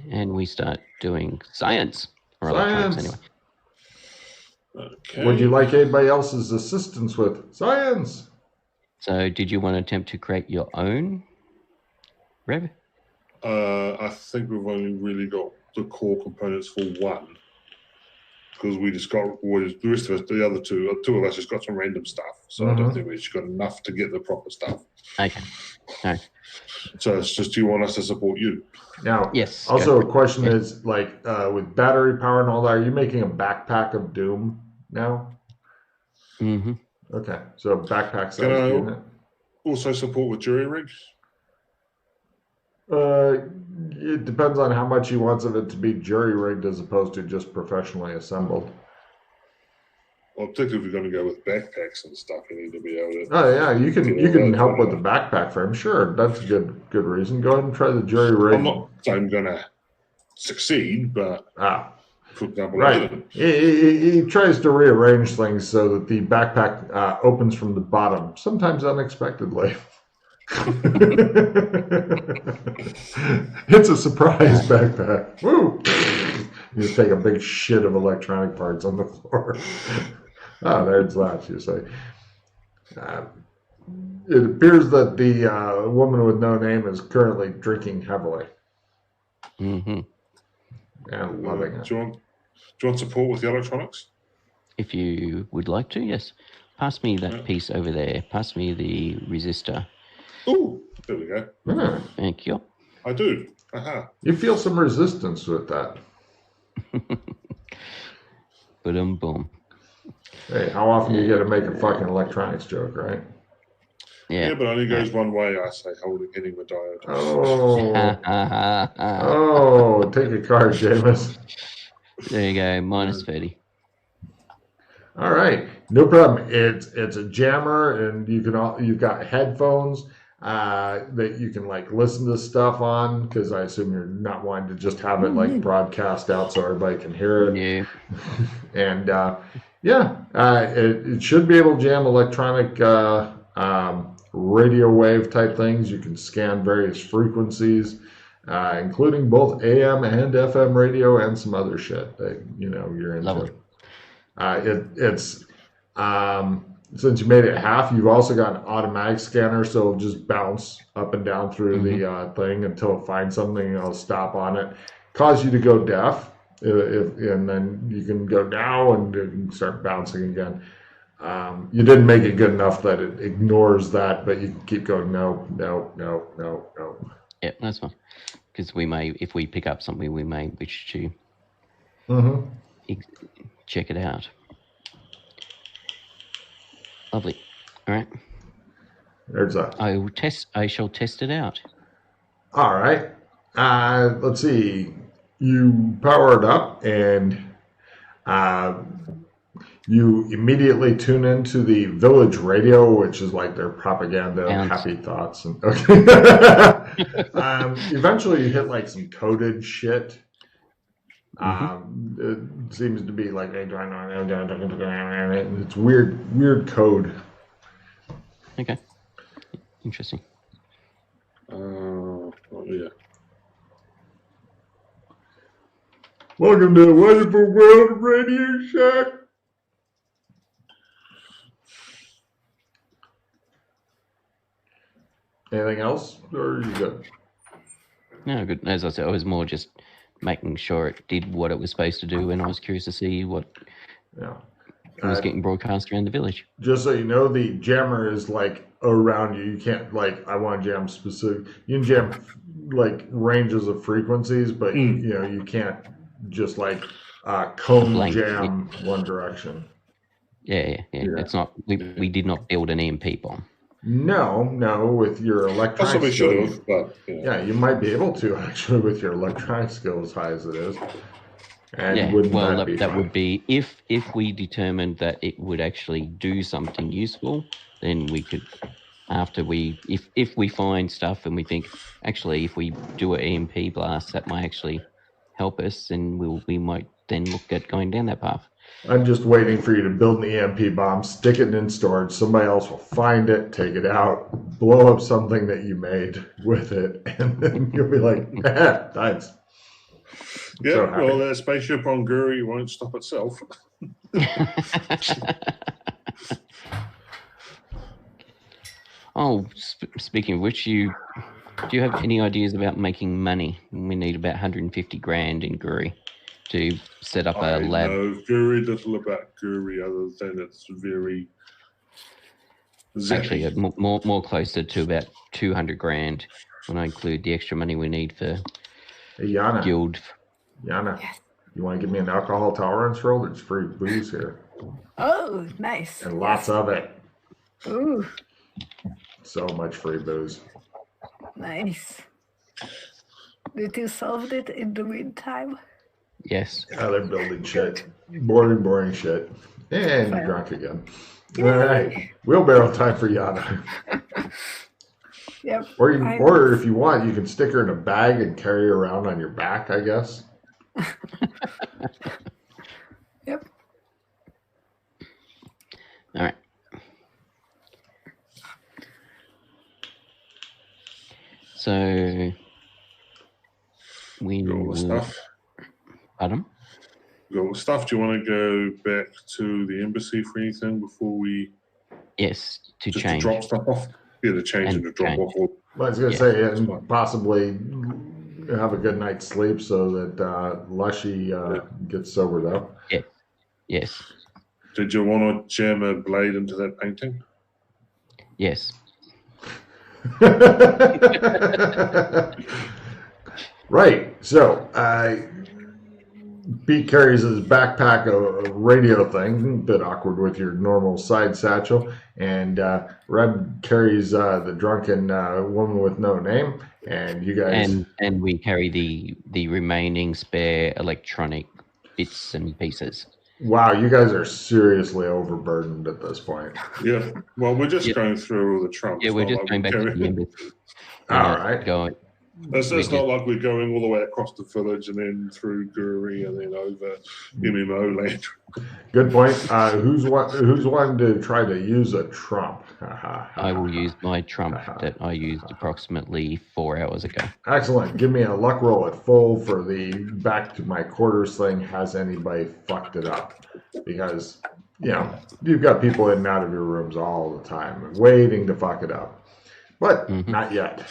And we start doing science. Or electronics, anyway. Okay. Would you like anybody else's assistance with science? So did you want to attempt to create your own, Rev? I think we've only really got the core components for one. Because we just got the rest of us, the other two of us just got some random stuff. So I don't think we've just got enough to get the proper stuff. Okay. All right. So it's just, do you want us to support you? Now, yes. Also, a question is, like, with battery power and all that, are you making a backpack of Doom now? Mm-hmm. Okay, so backpack size unit. Also support with jury rigs? It depends on how much he wants of it to be jury rigged as opposed to just professionally assembled. Well, particularly if you're going to go with backpacks and stuff, you need to be able to. Oh yeah, you can help with the backpack frame. Sure, that's a good reason. Go ahead and try the jury rig. I'm not saying I'm going to succeed, but for example, right. He tries to rearrange things so that the backpack opens from the bottom, sometimes unexpectedly. It's a surprise backpack. Woo! You just take a big shit of electronic parts on the floor. Oh, there's that, you say. It appears that the woman with no name is currently drinking heavily. Mm-hmm. And loving it. Do you want support with the electronics? If you would like to, yes. Pass me that piece over there. Pass me the resistor. Oh, there we go. Thank you. I do. Aha. You feel some resistance with that. Boom. Hey, how often do you get to make a fucking electronics joke, right? Yeah, but only goes one way, I say, hitting the diode. Oh, take a card, Jameis. There you go, minus 30. All right, no problem. It's a jammer, and you've got headphones that you can like listen to stuff on, because I assume you're not wanting to just have it like broadcast out so everybody can hear it. Yeah. And it should be able to jam electronic radio wave type things. You can scan various frequencies, including both AM and FM radio and some other shit that you're into. Lovely. It's since you made it half, you've also got an automatic scanner, so it'll just bounce up and down through the thing until it finds something, and it'll stop on it, cause you to go deaf, and then you can go now and start bouncing again. You didn't make it good enough that it ignores that, but you can keep going. No. Yeah, that's fine. Because if we pick up something, we may wish to check it out. Lovely. All right. There's that. I shall test it out. All right. Let's see. You power it up, and you immediately tune into the village radio, which is like their propaganda, happy thoughts, and eventually you hit like some coded shit. It seems to be like it's weird code. Okay. Interesting. Yeah. Welcome to the wonderful world of Radio Shack. Anything else, or are you good? No, good. As I said, I was more just making sure it did what it was supposed to do, and I was curious to see what was getting broadcast around the village. Just so you know, the jammer is like around you. You can't I want to jam specific. You can jam like ranges of frequencies, but you can't just like cone jam one direction. Yeah. It's not. We did not build an EMP bomb. No, with your electronic skills. Yeah, you might be able to actually with your electronic skill as high as it is. And that would be if we determined that it would actually do something useful, then we could, if we find stuff and we think actually if we do an EMP blast that might actually help us, then we might then look at going down that path. I'm just waiting for you to build an EMP bomb, stick it in storage. Somebody else will find it, take it out, blow up something that you made with it, and then you'll be like, thanks. Yeah, So happy. well, that spaceship on Guri won't stop itself. Oh, speaking of which, do you have any ideas about making money? We need about 150 grand in Guri to set up a lab. I know very little about Guri other than it's very Actually, zappy. more closer to about 200 grand when I include the extra money we need for Hey, Yana. guild. Yana, Yes. you want to give me an alcohol tolerance roll? There's free booze here. Oh, nice. And lots of it. Ooh, So much free booze. nice. Did you solve it in the meantime? Yes. Yeah, they're building shit. Boring shit. And you're drunk again. Yay. All right. Wheelbarrow time for Yana. Yep. Or if you want, you can stick her in a bag and carry her around on your back, I guess. Yep. All right. So we Got all the will. stuff. Pardon? Got all the stuff. Do you want to go back to the embassy for anything before we Yes, to just change. to drop stuff off? Yeah, to change and to drop change. off. All, Well, I was going to say, and possibly have a good night's sleep so that Lushy gets sobered up. Yes. did you want to jam a blade into that painting? Yes. Right. So, Pete carries his backpack, a radio thing, a bit awkward with your normal side satchel, and Reb carries the drunken woman with no name, and you guys. And we carry the remaining spare electronic bits and pieces. Wow, you guys are seriously overburdened at this point. Yeah. Well, we're just going through all the trumps. Yeah, we're not just like going back to the embassy. All right. It's not like we're going all the way across the village and then through Guri and then over MMO land. Good point. Who's wanting to try to use a trump? I will use my trump that I used approximately 4 hours ago. Excellent. Give me a luck roll at full for the back to my quarters thing. Has anybody fucked it up? Because, you've got people in and out of your rooms all the time waiting to fuck it up. But not yet.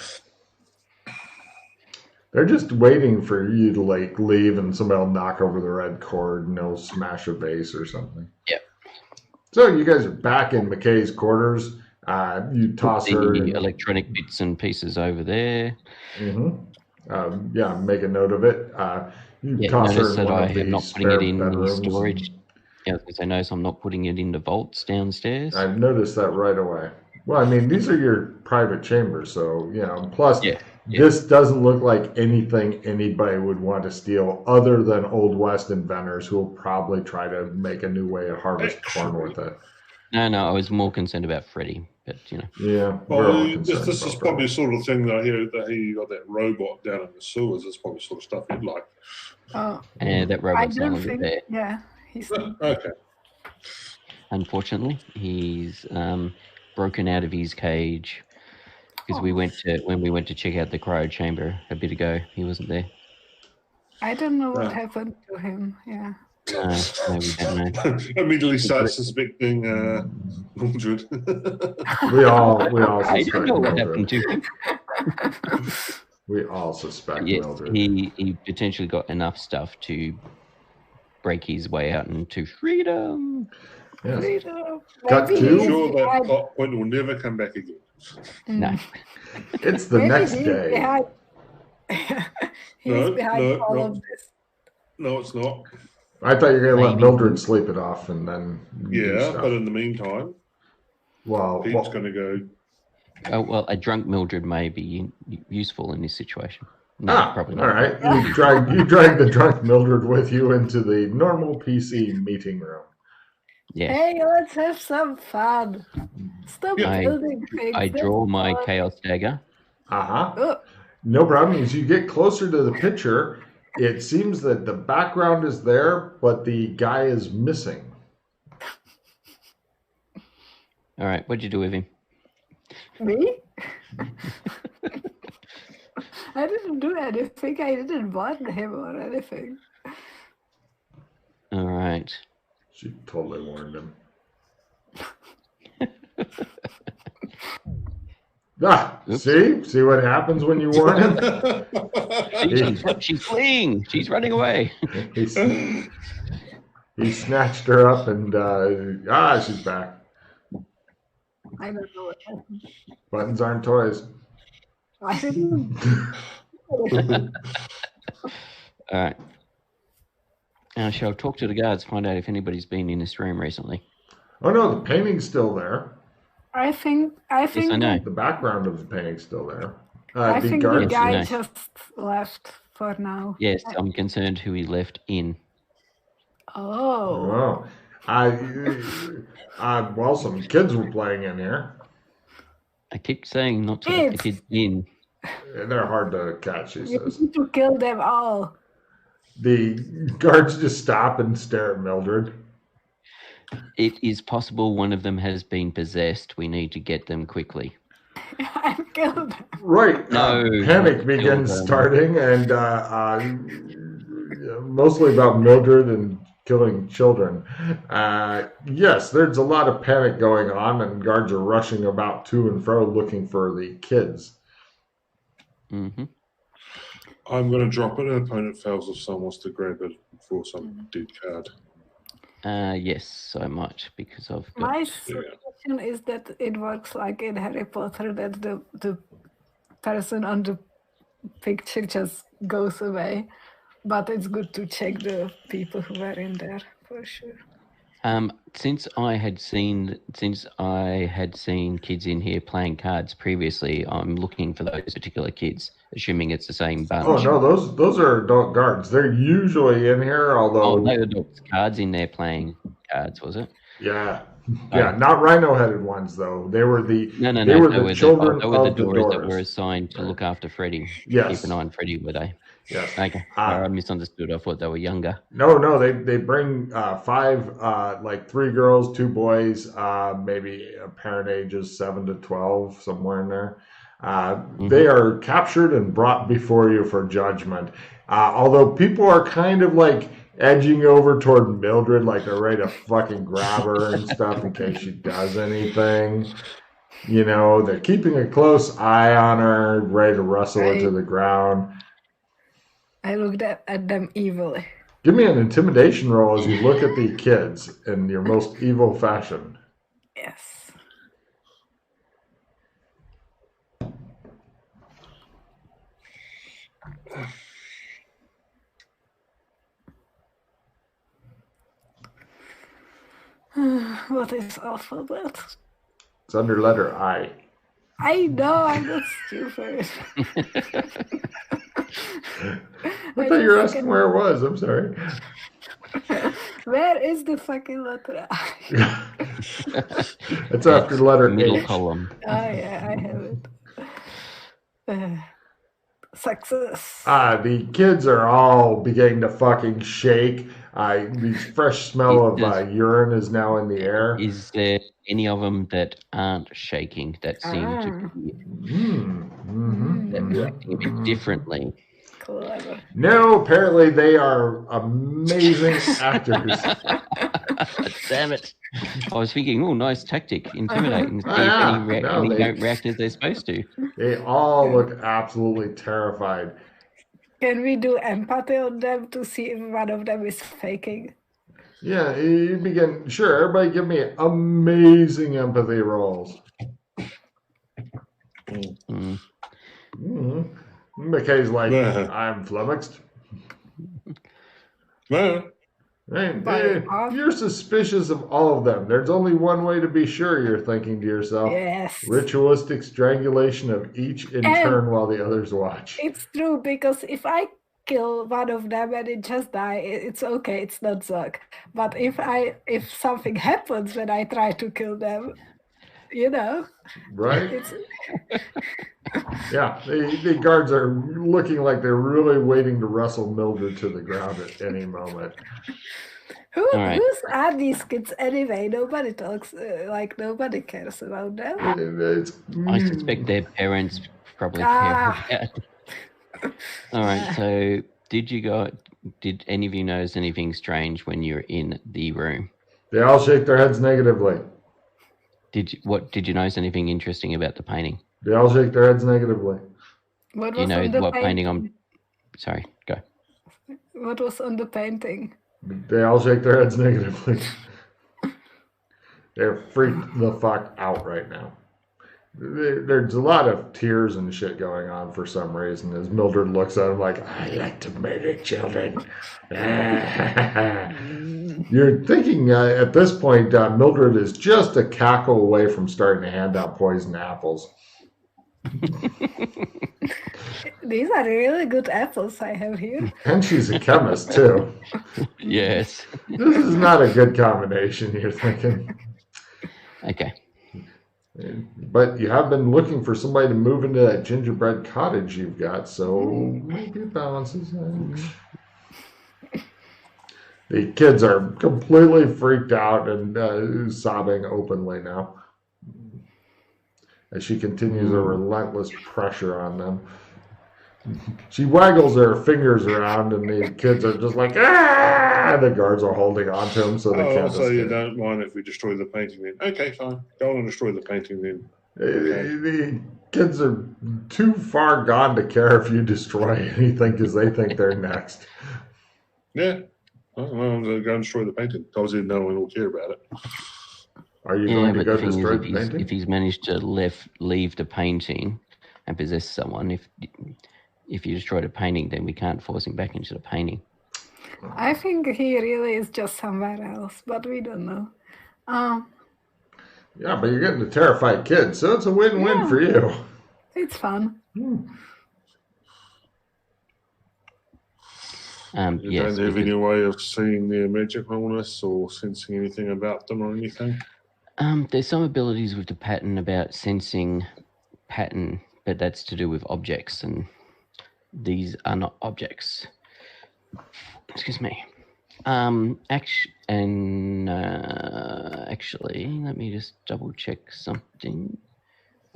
They're just waiting for you to leave and somebody will knock over the red cord and they'll smash a vase or something. Yep. So you guys are back in McKay's quarters. You toss her the electronic bits and pieces over there. Make a note of it. You toss her notice in that one I of am the not putting spare it in bedrooms. storage. Yeah, because I notice I'm not putting it in the vaults downstairs. I've noticed that right away. Well, I mean, these are your private chambers, so, plus this doesn't look like anything anybody would want to steal other than Old West inventors who will probably try to make a new way to harvest corn with it. No, I was more concerned about Freddie, but, Yeah, Well, this is probably the sort of thing that I hear that he got that robot down in the sewers. That's probably the sort of stuff he'd like. Oh, And that I robot's no don't longer think. there. Yeah, he's. Okay. Unfortunately, he's broken out of his cage because when we went to check out the cryo chamber a bit ago, he wasn't there. I don't know what happened to him. Yeah. No, we don't know. Immediately start suspecting Mildred. We all I suspect don't know what Mildred. happened to him. We all suspect Yes, Mildred. he potentially got enough stuff to break his way out into freedom. Yes. Freedom. Cut Maybe to- I'm he's sure that behind- plot point will never come back again. No. It's the Maybe next he's day. Behind, he's No, behind no, all no. of this. No, it's not. I thought you were going to let Maybe. Mildred sleep it off and then do Yeah, stuff. but in the meantime, Well, Pete's going to go. Oh, well, a drunk Mildred may be useful in this situation. No, probably all not. right. You drag the drunk Mildred with you into the normal PC meeting room. Yeah. Hey, let's have some fun. Stop I- building things. I That's draw my fun. chaos dagger. Oh, No problem. As you get closer to the picture, it seems that the background is there, but the guy is missing. All right, what'd you do with him? me? I didn't do anything. I didn't warn him or anything. All right. She totally warned him. Oops. See what happens when you warn him? She's fleeing. She's running away. He snatched her up and she's back. I don't know what happened. Buttons aren't toys. I didn't. All right. Now, shall I talk to the guards, find out if anybody's been in this room recently? Oh no, the painting's still there. I think. Yes, I know. The background of the painting's still there. I the think the guards. guy Yes, just left for now. Yes, I'm concerned who he left in. Oh. Well, some kids were playing in here. I keep saying not to let the kids in. They're hard to catch, she You says. need to kill them all. The guards just stop and stare at Mildred. It is possible one of them has been possessed. We need to get them quickly. I killed them. Right. No, panic not begins kill them. starting, and mostly about Mildred and killing children. Yes, there's a lot of panic going on, and guards are rushing about to and fro looking for the kids. Mm-hmm. I'm going to drop it. An opponent fails if someone wants to grab it for some dead card. Yes, I might, because I've got... My suggestion is that it works like in Harry Potter, that the person on the picture just goes away. But it's good to check the people who were in there for sure. Since I had seen kids in here playing cards previously, I'm looking for those particular kids, assuming it's the same bunch. Oh no, those are adult guards. They're usually in here, although no adult cards in there playing cards, was it? Yeah, not rhino-headed ones though. They were the No. They were the children they were the of the doors that doors. were assigned to look after Freddie. Yes. Keep an eye on Freddie, were they? Yes. Okay. I misunderstood. I thought they were younger. No, they bring 5, like 3 girls, 2 boys, maybe apparent ages 7 to 12, somewhere in there. They are captured and brought before you for judgment. Although people are kind of like edging over toward Mildred, like they're ready to fucking grab her and stuff in case she does anything. You know, they're keeping a close eye on her, ready to wrestle her to the ground. I looked at them evilly. Give me an intimidation roll as you look at the kids in your most evil fashion. Yes. What is alphabet? It's under letter I. I know, I'm not stupid. I thought you were asking where it was. I'm sorry. Where is the fucking letter I? It's after letter Middle H. column. Oh yeah, I have it. Success. The kids are all beginning to fucking shake. The fresh smell of urine is now in the air. Is there any of them that aren't shaking, that seem to be reacting a bit differently? Clever. No, apparently they are amazing actors. Damn it. I was thinking, oh, nice tactic, intimidate, and see if any don't react as they're supposed to. They all look absolutely terrified. Can we do empathy on them to see if one of them is faking? Yeah, you begin. Sure, everybody give me amazing empathy rolls. McKay's like, I'm flummoxed. Hey, you're suspicious of all of them. There's only one way to be sure, you're thinking to yourself. Yes. Ritualistic strangulation of each in turn while the others watch. It's true, because if I kill one of them and it just die, it's okay, it's not Zuck. But if something happens when I try to kill them, you know. Right? Yeah, the guards are looking like they're really waiting to wrestle Mildred to the ground at any moment. Whose are these kids anyway? Nobody talks, nobody cares about them. I suspect their parents probably care about it. All right. So, did any of you notice anything strange when you're in the room? They all shake their heads negatively. Did you notice anything interesting about the painting? They all shake their heads negatively. What Do you was know on the what painting painting? Sorry, go. What was on the painting? They all shake their heads negatively. They're freaked the fuck out right now. There's a lot of tears and shit going on for some reason as Mildred looks at him like, I like to murder children. You're thinking at this point, Mildred is just a cackle away from starting to hand out poison apples. These are really good apples I have here. And she's a chemist, too. Yes. This is not a good combination, you're thinking. Okay. But you have been looking for somebody to move into that gingerbread cottage you've got, so maybe it balances out. The kids are completely freaked out and sobbing openly now as she continues a relentless pressure on them. She waggles her fingers around, and the kids are just like, ah! The guards are holding on to him so they can't so escape. you don't mind if we destroy the painting then? Okay, fine. Go on and destroy the painting then. The kids are too far gone to care if you destroy anything because they think they're next. Yeah. Well, I'm going to go and destroy the painting. Obviously, no one will care about it. Are you going to but go the thing destroy is, the painting? if he's managed to leave the painting and possess someone, if you destroy the painting, then we can't force him back into the painting. I think he really is just somewhere else, but we don't know. Yeah, but you're getting a terrified kid, so it's a win-win for you. It's fun. You Yes, don't have any way of seeing their magicalness or sensing anything about them or anything? There's some abilities with the pattern about sensing pattern, but that's to do with objects, and these are not objects. Excuse me. Actually, let me just double check something.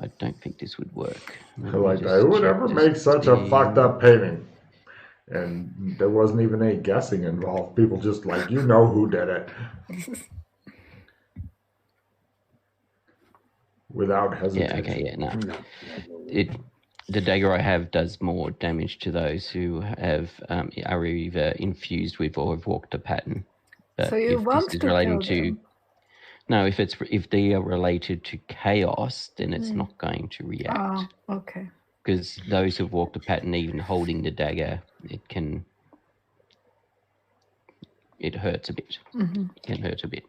I don't think this would work. Like, I would ever make such a fucked up painting. And there wasn't even any guessing involved. People just like, you know who did it. Without hesitation. Yeah, okay, yeah, no. The dagger I have does more damage to those who are either infused with or have walked a pattern. But So you want to kill them? No, if they are related to chaos, then it's not going to react. Oh, okay. Because those who've walked a pattern, even holding the dagger, it hurts a bit. It can hurt a bit.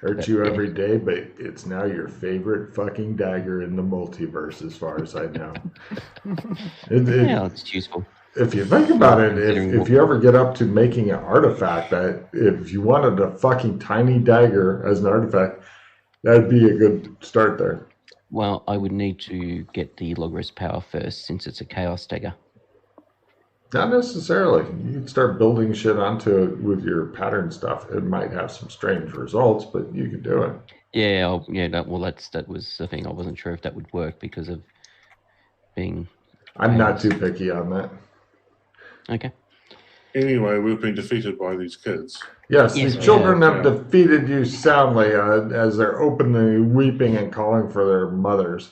Hurts you every day, but it's now your favorite fucking dagger in the multiverse, as far as I know. Yeah, it's useful. If you think about it, if you ever get up to making an artifact, that if you wanted a fucking tiny dagger as an artifact, that'd be a good start there. Well, I would need to get the Logos power first, since it's a chaos dagger. Not necessarily. You can start building shit onto it with your pattern stuff. It might have some strange results, but you can do it. Yeah, that was the thing. I wasn't sure if that would work because of being... I'm not too picky on that. Okay. Anyway, we've been defeated by these kids. Yes, these children have defeated you soundly as they're openly weeping and calling for their mothers.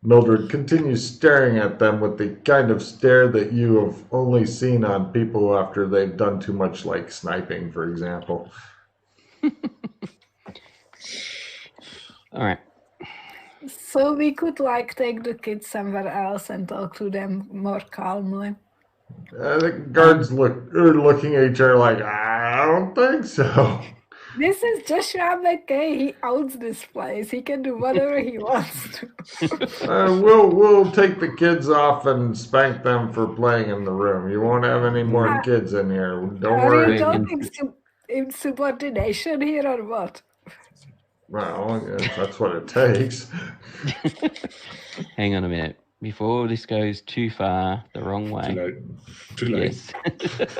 Mildred continues staring at them with the kind of stare that you have only seen on people after they've done too much, like sniping, for example. All right. So we could take the kids somewhere else and talk to them more calmly. The guards are looking at each other like, I don't think so. This is Joshua McKay. He owns this place. He can do whatever he wants to. We'll take the kids off and spank them for playing in the room. You won't have any more kids in here. Don't worry. Are you talking insubordination here or what? Well, that's what it takes. Hang on a minute. Before this goes too far the wrong way. Too late. Yes.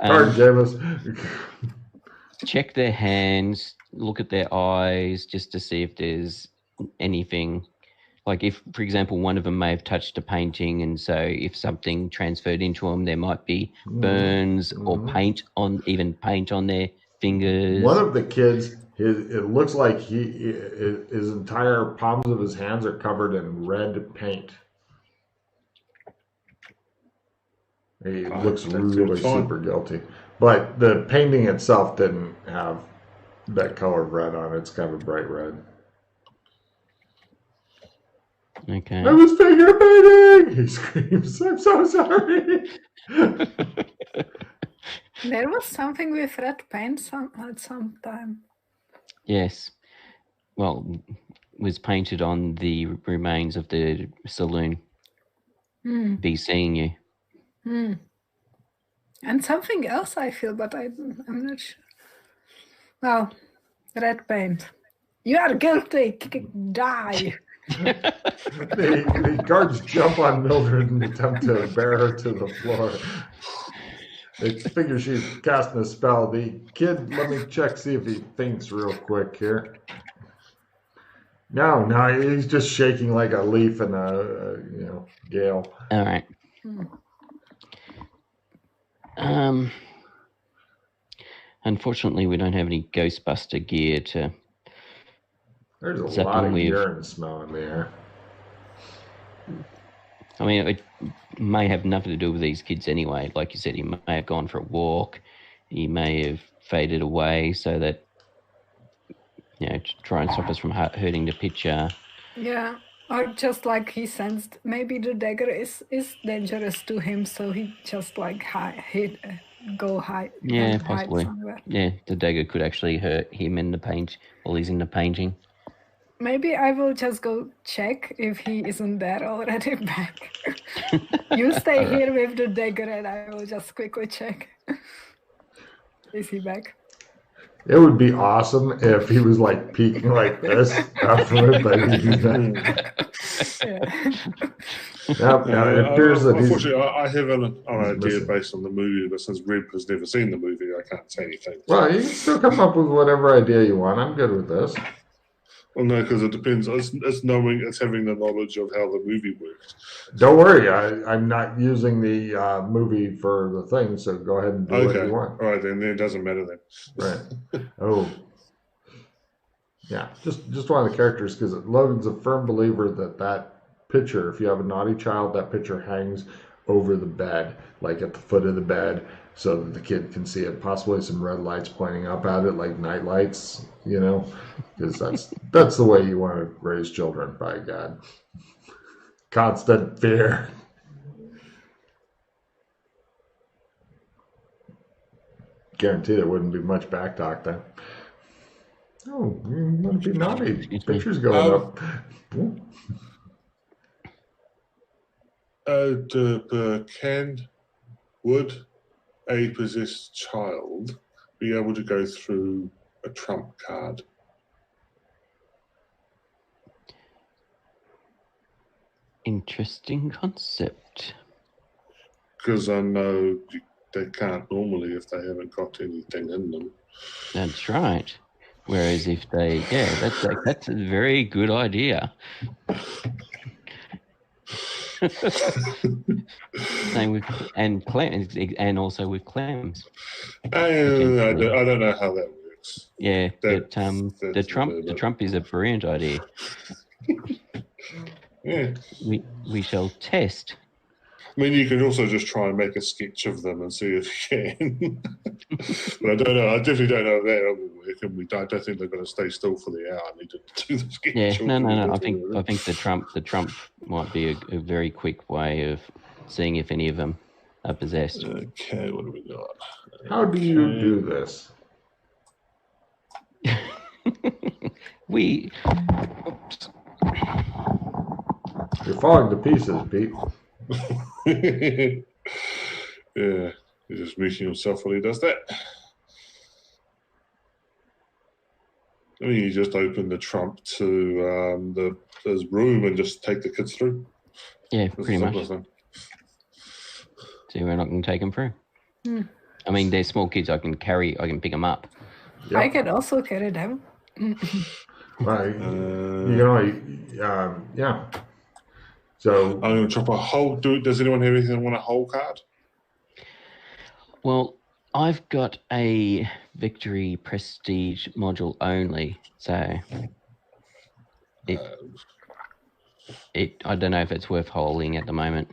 Card gave us. Check their hands, look at their eyes, just to see if there's anything. like if, for example, one of them may have touched a painting, and so if something transferred into them, there might be burns or paint on their fingers. One of the kids, it looks like his entire palms of his hands are covered in red paint. He looks really super guilty. But the painting itself didn't have that color of red on it. It's kind of a bright red. Okay. I was finger painting! He screams, I'm so sorry! There was something with red paint at some time. Yes. Well, was painted on the remains of the saloon. Be seeing you. And something else I feel, but I'm not sure. Well, red paint. You are guilty. Die. The guards jump on Mildred and attempt to bear her to the floor. They figure she's casting a spell. The kid, let me check, see if he thinks real quick here. No, he's just shaking like a leaf in a gale. All right. Unfortunately, we don't have any Ghostbuster gear to. There's a lot of urine smell in the air. I mean, it may have nothing to do with these kids anyway. Like you said, he may have gone for a walk. He may have faded away so that, to try and stop us from hurting the picture. Yeah, or just like he sensed maybe the dagger is dangerous to him, so he just like go hide. Yeah, possibly. Hide somewhere. Yeah, the dagger could actually hurt him in the paint while he's in the painting. Maybe I will just go check if he isn't there already back. You stay here with the dagger and I will just quickly check. Is he back? It would be awesome if he was like peeking like this afterward, but he's not. It appears that unfortunately, I have an idea based on the movie, but since Reb has never seen the movie, I can't say anything. Well, you can still come up with whatever idea you want. I'm good with this. Well, no, because it depends. It's having the knowledge of how the movie works. Don't worry, I'm not using the movie for the thing, so go ahead and do what you want. All right, then it doesn't matter then. Right. Oh. Yeah, just one of the characters, because Logan's a firm believer that picture, if you have a naughty child, that picture hangs over the bed, like at the foot of the bed, so that the kid can see it. Possibly some red lights pointing up at it, like night lights, because that's the way you want to raise children, by God. Constant fear. Guarantee there wouldn't be much back talk then. Oh, you want to be naughty. Pictures going up. Would a possessed child be able to go through a trump card? Interesting concept. Because I know they can't normally if they haven't got anything in them. That's right. Whereas if they, that's a very good idea. Same with clams, and also with clams. I don't know how that works. Yeah, the Trump is a brilliant idea. Yeah, we shall test. I mean, you can also just try and make a sketch of them and see if you can. But I don't know. I definitely don't know if that will work, and I don't think they're going to stay still for the hour. I need to do the sketch. Yeah, no. I think the Trump might be a very quick way of seeing if any of them are possessed. Okay, what do we got? How do you do this? You're falling to pieces, Pete. Yeah, he's just meeting himself while he does that. I mean, you just open the trunk to his room and just take the kids through. Yeah, pretty much. So we're not going to take them through. I mean, they're small kids. I can pick them up. Yep. I can also carry them. Right. You know, yeah. So I'm going to drop a whole. Does anyone have anything want a whole card? Well, I've got a victory prestige module only, so I don't know if it's worth holding at the moment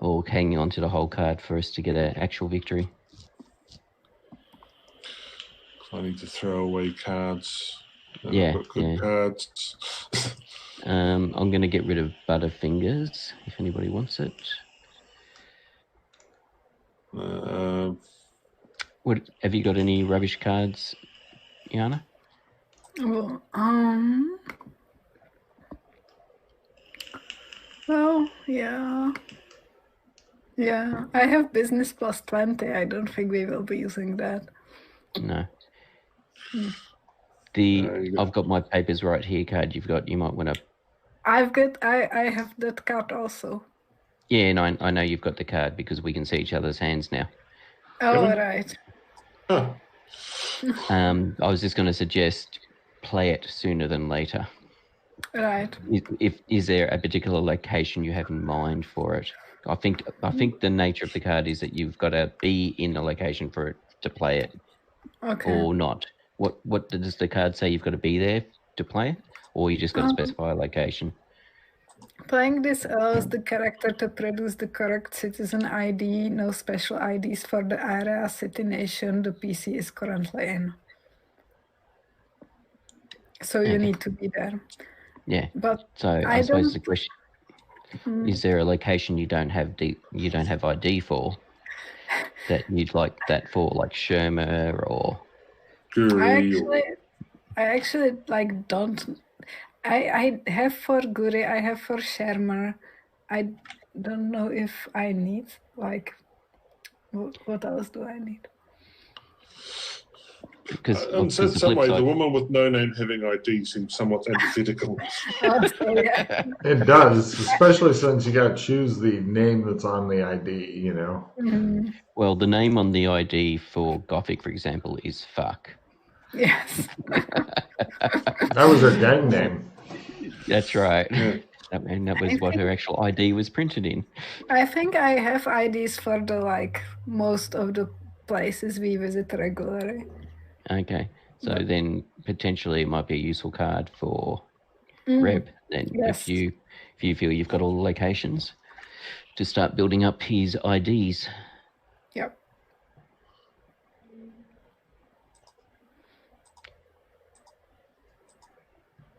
or hanging on to the whole card for us to get an actual victory. I need to throw away cards. Yeah, I've got good cards. I'm going to get rid of Butterfingers if anybody wants it. What have you got? Any rubbish cards, Yana? Well, yeah. I have business plus 20. I don't think we will be using that. No. Hmm. I've got my papers right here card. You might want to. I have that card also. Yeah, and I know you've got the card because we can see each other's hands now. Oh, right. Huh. I was just going to suggest play it sooner than later. Right. Is there a particular location you have in mind for it? I think the nature of the card is that you've got to be in the location for it to play it, or not. What does the card say? You've got to be there to play it, or you just got to specify a location? Playing this allows the character to produce the correct citizen ID. No special IDs for the area, city, nation the PC is currently in. So you need to be there. Yeah. But so I suppose the question is: there a location you don't have ID for that you'd like that for, like Shermer or? I actually like don't. I have for Guri, I have for Shermer. I don't know if I need, like, what else do I need? Because in some ways, the woman with no name having ID seems somewhat antithetical. It does, especially since you got to choose the name that's on the ID, you know. Mm-hmm. Well, the name on the ID for Gothic, for example, is Fuck. Yes. That was her gang name. That's right. Yeah. And that was what her actual ID was printed in. I think I have IDs for most of the places we visit regularly. Okay. So then potentially it might be a useful card for Reb. Then if you feel you've got all the locations to start building up his IDs. Yep.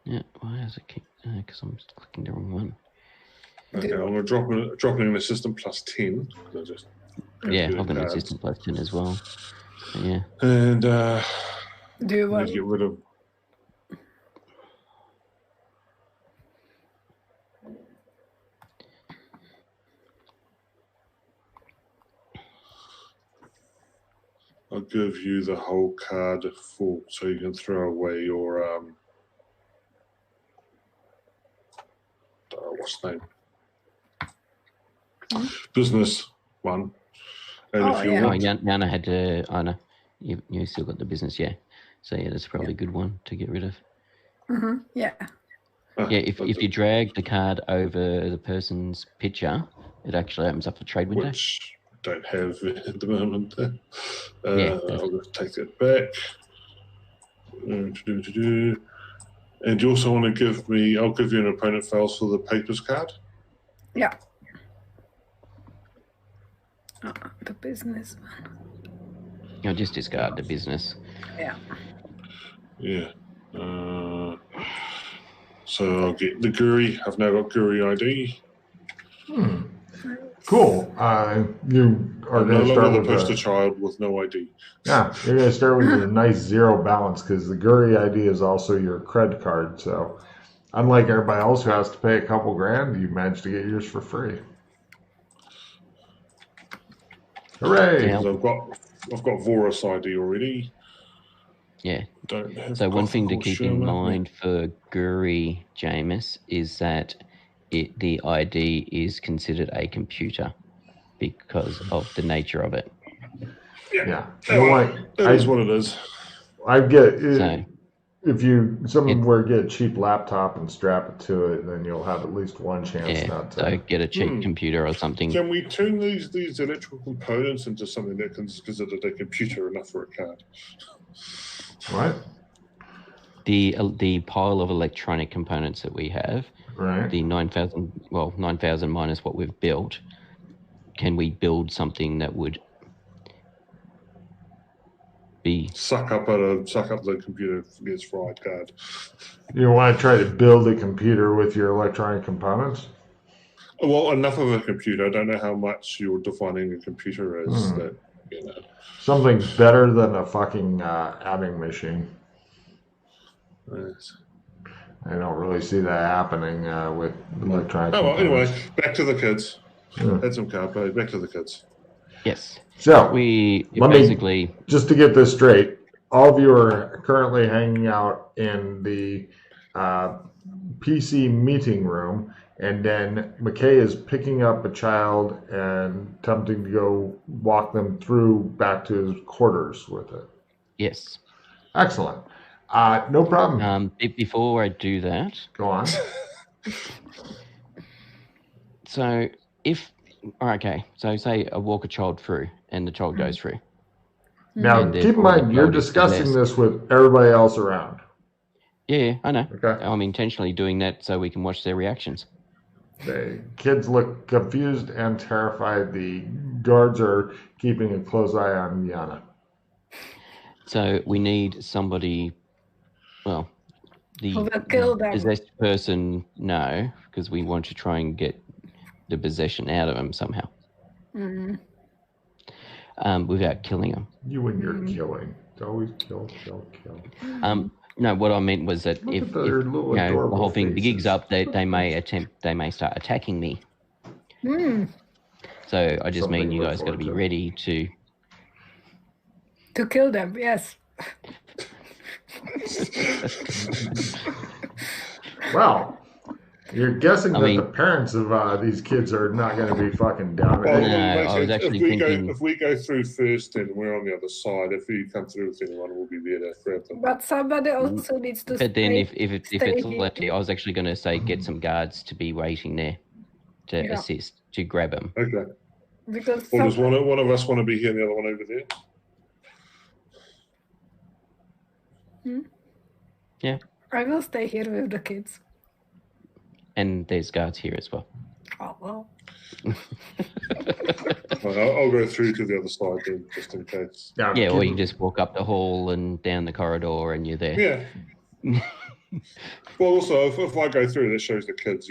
Yeah, why does it keep? Because I'm clicking the wrong one. Okay, I'm going to drop in an assistant plus 10. I just I've got an assistant plus 10 as well. So, yeah. And do you want to get rid of? I'll give you the whole card full, so you can throw away your what's the name? Business one. And if you want, Yana had to. I know you still got the business, yeah. So yeah, that's probably a good one to get rid of. Yeah. Yeah, if you drag the card over the person's picture, it actually opens up the trade window. Which I don't have at the moment. I'll just take that back. And you also want to give me? I'll give you an opponent fails for the papers card. Yeah. The business one. You'll just discard the business. Yeah. Yeah. So I'll get the Guri. I've now got Guri ID. Cool. You are going to start with the poster child with no ID. Yeah, you're going to start with a nice 0 balance because the Guri ID is also your cred card. So, unlike everybody else who has to pay a couple grand, you managed to get yours for free. Hooray! Yeah. I've got Vorus ID already. Yeah. Don't have so one thing to keep in Sherman. mind for Guri, Jameis, is that the ID is considered a computer because of the nature of it. Yeah. That is what it is. I get it. if you somewhere get a cheap laptop and strap it to it, then you'll have at least one chance not to. So get a cheap computer or something. Can we turn these electrical components into something that can be considered a computer enough for a card? What? The pile of electronic components that we have, Right. the 9,000 minus what we've built, can we build something that would be Suck up the computer gets fried card. You want to try to build a computer with your electronic components? Well, enough of a computer. I don't know how much you're defining a computer as. That something better than a fucking adding machine. Yes. I don't really see that happening with electronic. Oh well. components. Anyway, back to the kids. Had some card, back to the kids. yes. So We Let me- basically just to get this straight, all of you are currently hanging out in the PC meeting room, and then McKay is picking up a child and attempting to go walk them through back to his quarters with it. yes. Excellent. No problem. Before I do that, Go on. so so say I walk a child through and the child goes through. Now, And keep in therefore mind, the you're child is discussing possessed. this with everybody else around. Yeah, I know. Okay. I'm intentionally doing that so we can watch their reactions. The kids look confused and terrified. The guards are keeping a close eye on Yana. So we need somebody, well, the Who will kill them. possessed person, no, because we want to try and get the possession out of him somehow, without killing him. You and your killing. It's always kill, kill, kill. No, what I meant was that Look if at their little the adorable whole thing gigs faces. up, they may start attacking me. So I just Something mean you to look guys got to be forward to. ready to. To kill them, yes. Well, you're guessing I that mean- the parents of these kids are not going to be fucking down Well, with it. No, it makes I was sense. actually if thinking- we go through first and we're on the other side, if you come through with anyone, we'll be there to grab them. But somebody also needs to But then stay, if it's stay left here, I was actually going to say get some guards to be waiting there to Yeah. assist, to grab him. Okay. because Well, does some, one of us want to be here and the other one over there? I will stay here with the kids. And there's guards here as well. Oh, well. I'll go through to the other side then, just in case. Now, Yeah, or keep- you just walk up the hall and down the corridor and you're there. Yeah. Well, also, if I go through, that shows the kids,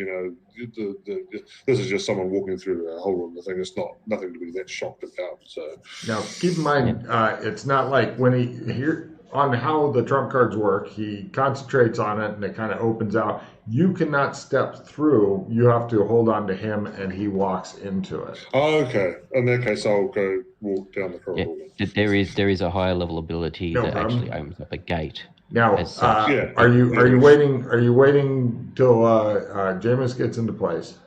this is just someone walking through a whole room. The thing, it's nothing to be that shocked about. So, Now, keep in mind, it's not like when here on how the trump cards work, he concentrates on it and it kind of opens out. You cannot step through. You have to hold on to him and he walks into it. okay. In that case, I'll go walk down the Yeah, corridor. there is a higher level ability No that problem. actually opens up a gate. Now, As such. Yeah. are you waiting till Jameis gets into place?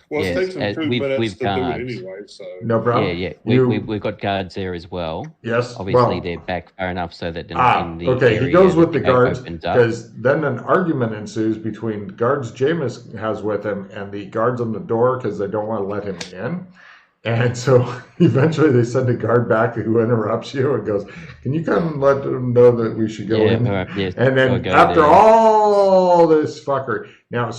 Well, Yes, it takes them 2 with minutes to do guards. it anyway. So, No problem. Yeah. You- We've got guards there as well. Yes. Obviously, well, they're back far enough so that in the okay. area He goes that with the gate guards opens up. because then an argument ensues between the guards Jameis has with him and the guards on the door because they don't want to let him in. And so eventually they send a guard back who interrupts you and goes, "Can you come and let them know that we should go in?" all right, yes, And I'll then go after there. all this fuckery, now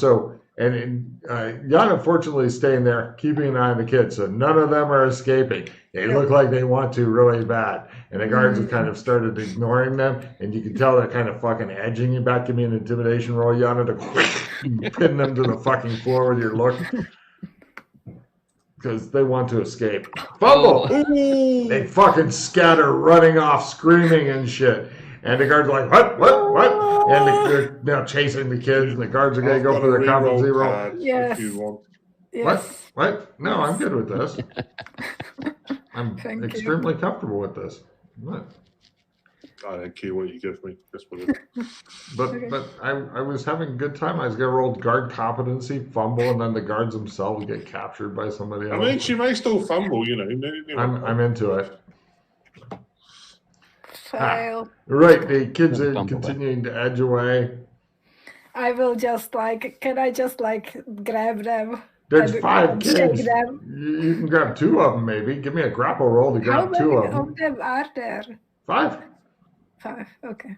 Yana fortunately is staying there, keeping an eye on the kids, so none of them are escaping. They look like they want to really bad, and the guards have kind of started ignoring them, and you can tell they're kind of fucking edging you back. Give me an intimidation roll, Yana, to pin them to the fucking floor with your look, because they want to escape. Fumble! Ooh! They fucking scatter, running off, screaming and shit. And the guards are like, what? And they're now chasing the kids, and the guards are going to go I've for got their a competency reroll roll. card Yes. If you want. Yes. What? No, I'm good with this. I'm Thank you. extremely comfortable with this. What? I don't care what you give me. That's what it is. But Okay. but I was having a good time. I was going to roll guard competency, fumble, and then the guards themselves get captured by somebody I else. mean, she may still fumble, I'm into it. Fail. Right, the kids are Bumble continuing to edge away. I will just can I just grab them? There's and 5 shake kids. them? You can grab 2 of them, maybe. Give me a grapple roll to How grab many 2 of them. of them are there? 5. 5, okay.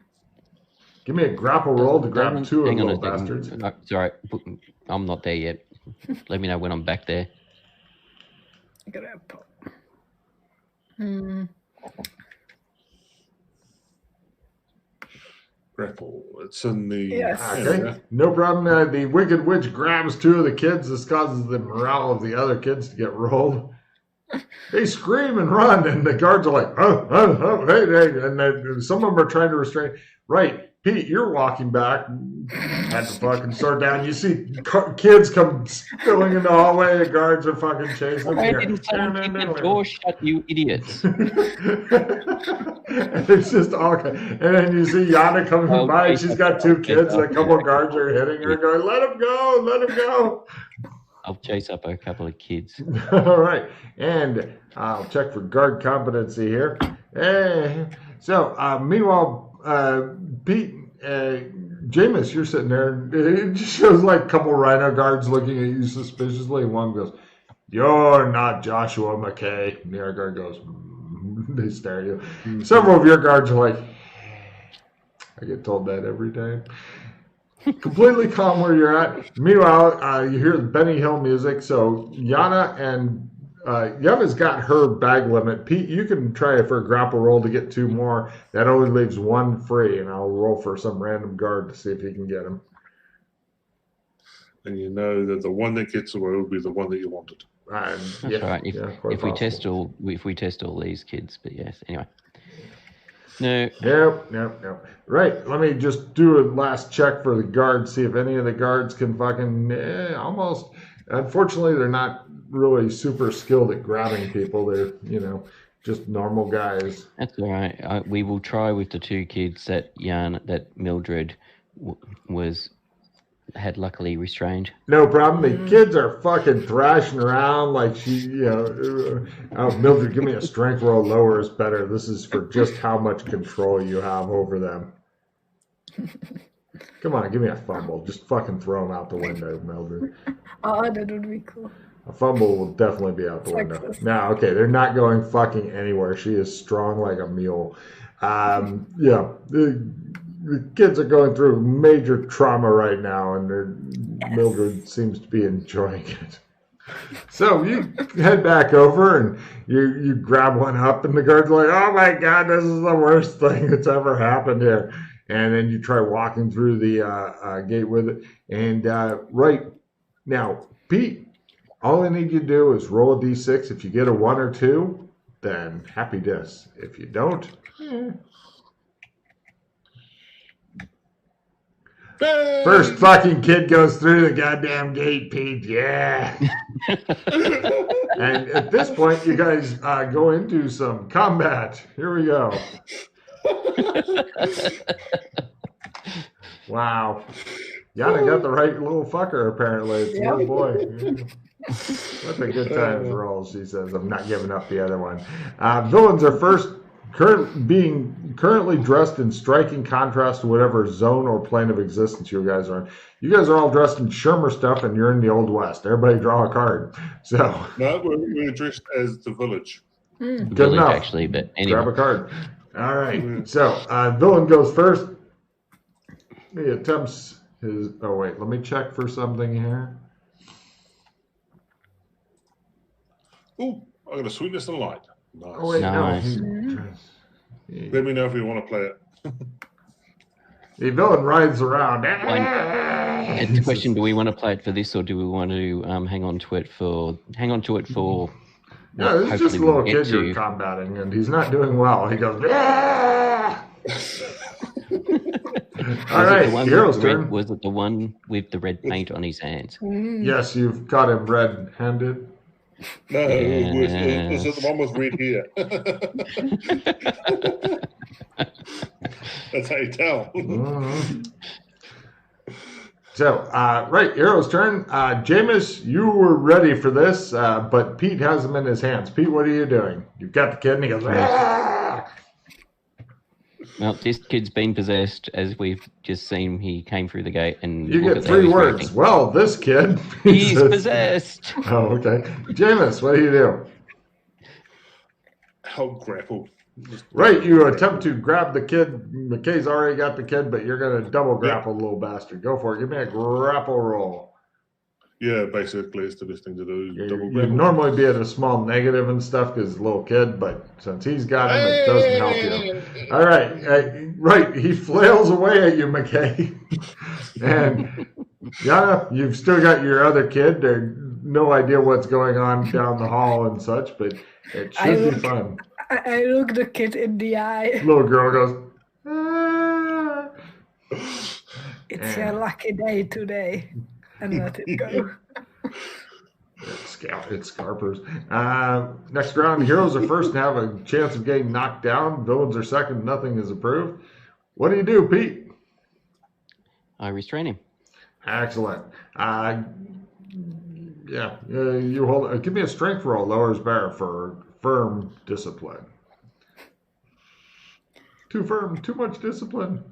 Give me a grapple roll to grab 2 of Hang them, on a little second. bastards. No, sorry, I'm not there yet. Let me know when I'm back there. Grapple. Grapple. It's in the. Yes. Okay, no problem. The Wicked Witch grabs 2 of the kids. This causes the morale of the other kids to get rolled. They scream and run, and the guards are like, oh, hey, and then some of them are trying to restrain. Right, Pete, you're walking back. Had to fucking start down. You see kids come spilling in the hallway. The guards are fucking chasing them. Why didn't someone keep the door shut, you idiots? It's just all. And then you see Yana coming by, and she's got 2 kids. And a couple of guards are hitting her, going, "Let him go! Let him go!" I'll chase up a couple of kids. All right, and I'll check for guard competency here. Meanwhile, Pete, Jameis, you're sitting there. It just shows like a couple rhino guards looking at you suspiciously. One goes, "You're not Joshua McKay." And the other guard goes, they stare at you. Several of your guards are like, I get told that every day. Completely calm where you're at. Meanwhile, you hear the Benny Hill music. So Yana and Yana's got her bag limit. Pete, you can try for a grapple roll to get 2 more. That only leaves 1 free, and I'll roll for some random guard to see if you can get him. And you know that the one that gets away will be the one that you wanted. That's right. If we test all these kids, but yes. Anyway. No. Right. Let me just do a last check for the guards, see if any of the guards can fucking almost. Unfortunately, they're not really super skilled at grabbing people. They're, just normal guys. That's all right. We will try with the 2 kids that Mildred had luckily restrained. No problem. The kids are fucking thrashing around like Mildred, give me a strength roll. Lower is better. This is for just how much control you have over them. Come on, give me a fumble. Just fucking throw them out the window, Mildred. Oh, that would be cool. A fumble will definitely be out the window. Now, okay, they're not going fucking anywhere. She is strong like a mule. The kids are going through major trauma right now, and Mildred seems to be enjoying it. So you head back over, and you grab one up, and the guard's like, "Oh my God, this is the worst thing that's ever happened here." And then you try walking through the gate with it. And right now, Pete, all I need you to do is roll a d6. If you get a 1 or 2, then happy dis. If you don't, First fucking kid goes through the goddamn gate, Pete. Yeah. And at this point, you guys go into some combat. Here we go. Wow. Yana got the right little fucker, apparently. It's a little boy. That's a good time to roll, she says. I'm not giving up the other one. Villains are first currently dressed in striking contrast to whatever zone or plane of existence you guys are in. You guys are all dressed in Shermer stuff, and you're in the Old West. Everybody draw a card. So no, we're dressed as the village. Good Village, enough. actually, but anyway. Grab a card. All right. So villain goes first. He attempts his. Oh wait, let me check for something here. Oh, I got a sweetness and light. Nice. Oh wait, Nice. no. Let me know if you want to play it. The villain rides around. It's a question: do we want to play it for this, or do we want to hang on to it for? Yeah, this is just a little kid you're combating, and he's not doing well. He goes. All right, hero's turn. Was it the one with the red paint on his hands? Yes, you've got him red-handed. No, it was the one with red here. That's how you tell. So, right, Hero's turn. Jameis, you were ready for this, but Pete has him in his hands. Pete, what are you doing? You've got the kid, and he goes, Well, this kid's been possessed, as we've just seen. He came through the gate, and You look get at how 3 he's words. reacting. Well, this kid. He's says- possessed. Oh, okay. Jameis, what do you do? How grapple. Right, you attempt to grab the kid. McKay's already got the kid, but you're going to double grapple the little bastard. Go for it. Give me a grapple roll. Yeah, basically, it's the best thing to do. Double You'd grapple. normally be at a small negative and stuff because he's a little kid, but since he's got him, it doesn't help you. All right, right. He flails away at you, McKay. And Yana, you've still got your other kid. There's no idea what's going on down the hall and such, but it should be fun. I look the kid in the eye. Little girl goes, ah. It's your lucky day today. And let it go. It's Scarpers. Next round, heroes are first and have a chance of getting knocked down. Villains are second. Nothing is approved. What do you do, Pete? I restrain him. Excellent. You hold. Give me a strength roll. Lower is better for firm discipline. Too firm. Too much discipline.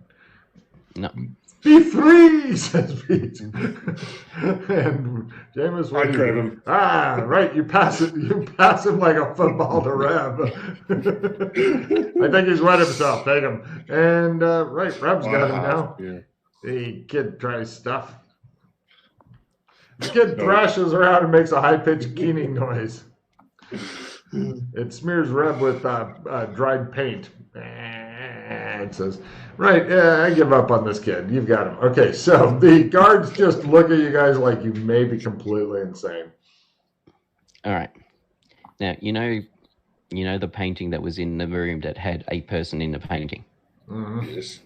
No. Be free, says Pete. And Jameis, I grab him. Right. You pass it. You pass him like a football to Reb. I think he's wet himself. Take him. And right, Reb's got him now. Yeah. The kid tries stuff. The kid thrashes around and makes a high-pitched keening noise. It smears Reb with dried paint. It says, right, I give up on this kid. You've got him. Okay, so the guards just look at you guys like you may be completely insane. All right. Now, you know the painting that was in the room that had a person in the painting? Mm-hmm. Yes.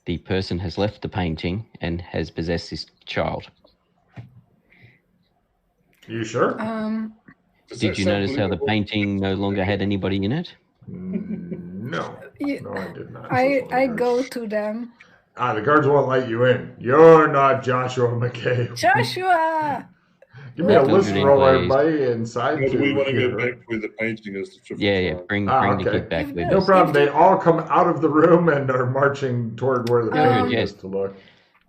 The person has left the painting and has possessed this child. You sure? Did you notice how the painting no longer had anybody in it? No. No, I did not. I go to them. The guards won't let you in. You're not Joshua McKay. Joshua! Give me a Welcome listen to roll, England. everybody, inside. Well, do we want to go back with the painting as the triple Yeah. Bring the kid back with No us. problem. They all come out of the room and are marching toward where the painting yes. is to look.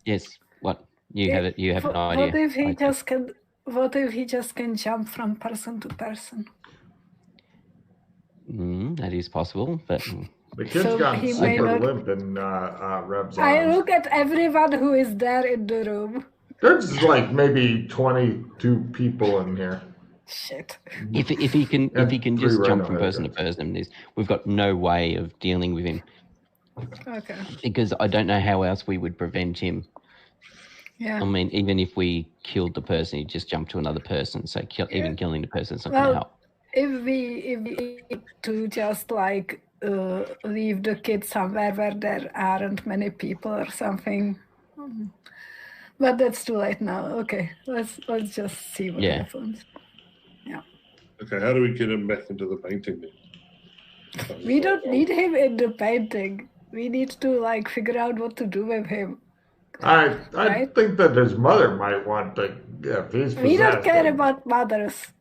Yes. What? You have it. You have an What idea. if he just can? What if he just can jump from person to person? That is possible, but The kid's So gotten he may super not- limp in Reb's I arms. look at everyone who is there in the room. There's like maybe 22 people in here. Shit. if he can And just three jump rhino from person to haircuts. person, we've got no way of dealing with him Okay. because I don't know how else we would prevent him. Yeah. I mean, even if we killed the person, he'd just jump to another person. So even killing the person is not going to Well, help. if we need to just like leave the kid somewhere where there aren't many people or something. But that's too late now. Okay, let's just see what happens. Okay, how do we get him back into the painting then? We don't need him in the painting. We need to like figure out what to do with him. I Right? think that his mother might want to. Yeah, if he's We don't possessed, care then- about mothers.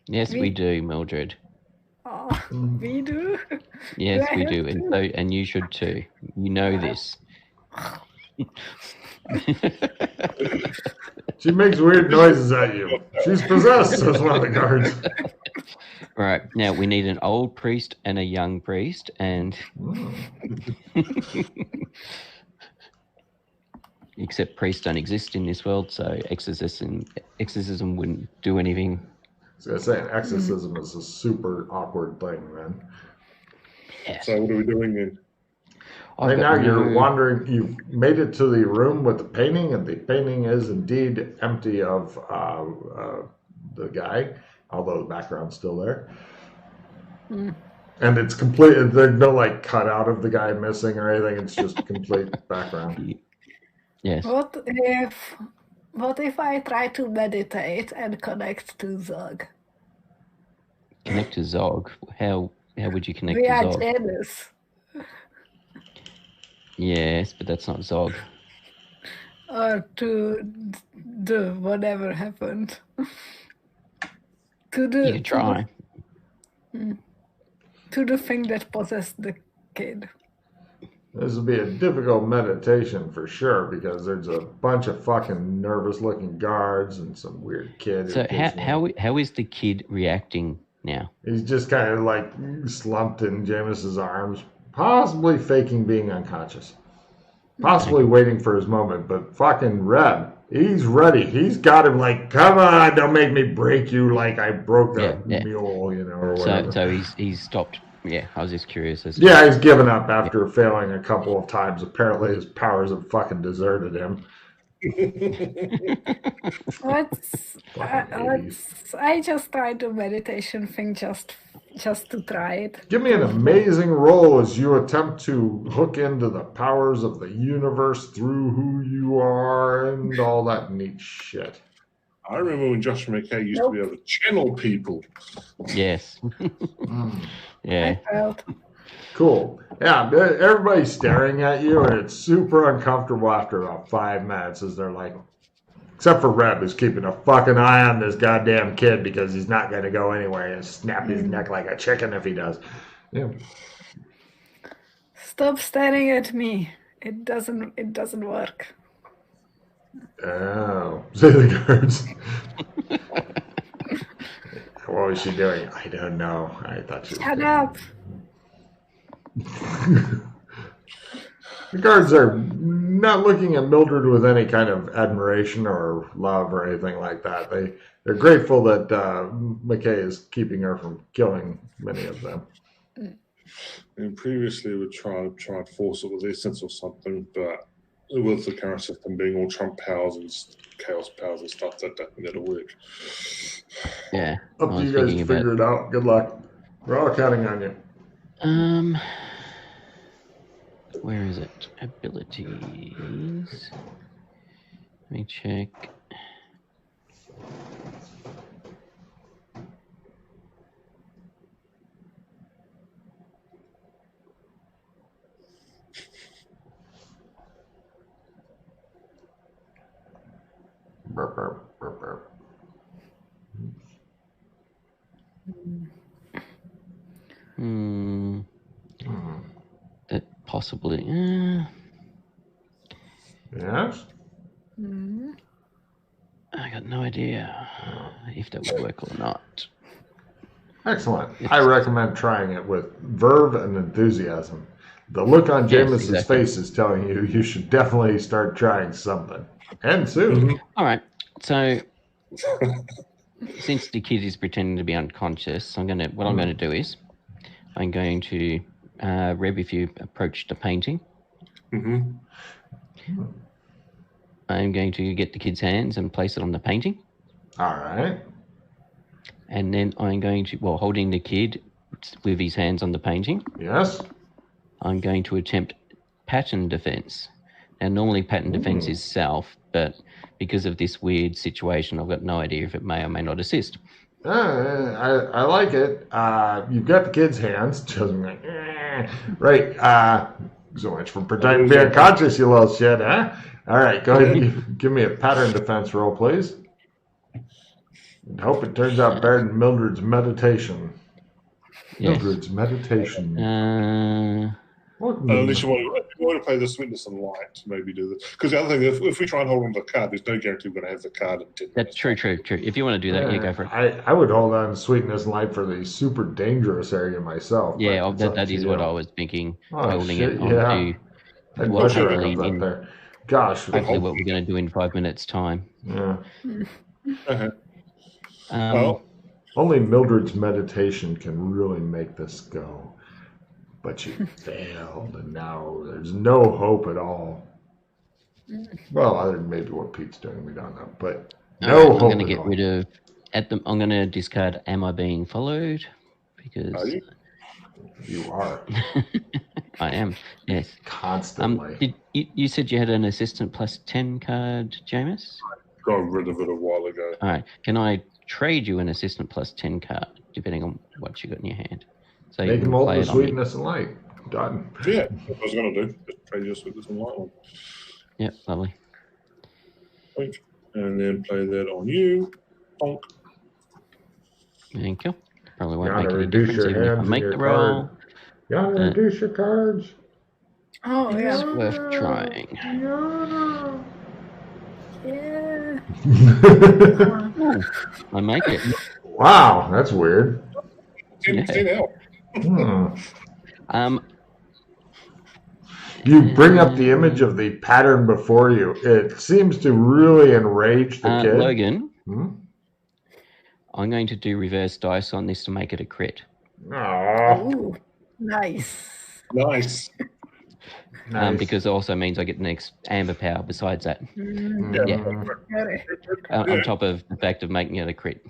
Yes, we do, Mildred. Oh, we do. Yes, I we have do, to? and you should too. You know this. She makes weird noises at you. She's possessed, says one of the guards. Right, now we need an old priest and a young priest, and except priests don't exist in this world, so exorcism wouldn't do anything. I was gonna say, exorcism is a super awkward thing, man. Yes. So what are we doing then? Right now, you're wandering. You've made it to the room with the painting, and the painting is indeed empty of the guy, although the background's still there. And it's complete. There's no like cutout of the guy missing or anything. It's just complete background. Yes. What if I try to meditate and connect to Zog? Connect to Zog. How would you connect We to are Zog? jealous. Yes, but that's not Zog. Or to the whatever happened. To the You can try. to the thing that possessed the kid. This will be a difficult meditation for sure because there's a bunch of fucking nervous-looking guards and some weird kid. So how is the kid reacting now? He's just kind of like slumped in Jameis's arms, possibly faking being unconscious, possibly waiting for his moment. But fucking Reb, he's ready. He's got him like, come on, don't make me break you like I broke the mule, you know, or whatever. So he's stopped. Yeah, I was just curious. Yeah, he's given up after failing a couple of times. Apparently, his powers have fucking deserted him. I just tried the meditation thing just to try it. Give me an amazing roll as you attempt to hook into the powers of the universe through who you are and all that neat shit. I remember when Joshua McKay used to be able to channel people. Yes. Yeah. Cool. Yeah, everybody's staring at you, and it's super uncomfortable after about 5 minutes as they're like, except for Reb, who's keeping a fucking eye on this goddamn kid because he's not going to go anywhere and snap his neck like a chicken if he does. Yeah. Stop staring at me. It doesn't work. Oh, say the guards. What was she doing? I don't know. I thought she was. Shut up. The guards are not looking at Mildred with any kind of admiration or love or anything like that. They're grateful that McKay is keeping her from killing many of them. And previously, we tried to force it with essence or something, but with the current system being all Trump powers and chaos powers and stuff, that'll work. Yeah. Up to you guys to figure it out. Good luck. We're all counting on you. Where is it? Abilities. Let me check. Burp, burp, burp, burp. That possibly. Yes? I got no idea if that would work or not. Excellent. I recommend trying it with verve and enthusiasm. The look on Jameis's face is telling you should definitely start trying something. And soon. All right. So, since the kid is pretending to be unconscious, what I'm going to do is, I'm going to, Reb, if you approach the painting, I'm going to get the kid's hands and place it on the painting. All right. And then I'm going to, holding the kid with his hands on the painting. Yes. I'm going to attempt pattern defense. Now, normally pattern defense is self, but because of this weird situation, I've got no idea if it may or may not assist. I like it. You've got the kid's hands. Right. So much for pretending to be unconscious, you little shit, huh? All right, go ahead and give me a pattern defense roll, please. And hope it turns out better than Mildred's meditation. Yes. Mildred's meditation. Unless you want to play the sweetness and light, maybe do this. Because the other thing, if we try and hold on to the card, there's no guarantee we're going to have the card in 10 minutes. That's true. If you want to do that, go for it. I would hold on to sweetness and light for the super dangerous area myself. Yeah, that is what I was thinking. Holding shit, it on to there. Gosh. Hopefully what we're going to do in 5 minutes' time. Yeah. Well, only Mildred's meditation can really make this go. But you failed, and now there's no hope at all. Well, other than maybe what Pete's doing, we don't know. But no hope. I'm going to get rid of. I'm going to discard. Am I being followed? Because you are. I am. Yes. Constantly. You said you had an assistant plus 10 card, Jameis? I got rid of it a while ago. All right. Can I trade you an assistant plus 10 card, depending on what you got in your hand? So make him hold the sweetness and light. Done. Yeah, that's what I was going to do. Just trade your sweetness and light one. Yep, lovely. And then play that on you. Bonk. Thank you. Probably won't make any difference even if I make the roll. You want to reduce your cards? Oh, It's yeah. worth trying. Yeah. Ooh, I make it. Wow, that's weird. 10% help. You bring up the image of the pattern before you. It seems to really enrage the kid. Logan, I'm going to do reverse dice on this to make it a crit. Ooh, nice. Nice. Because it also means I get the next amber power besides that. On top of the fact of making it a crit.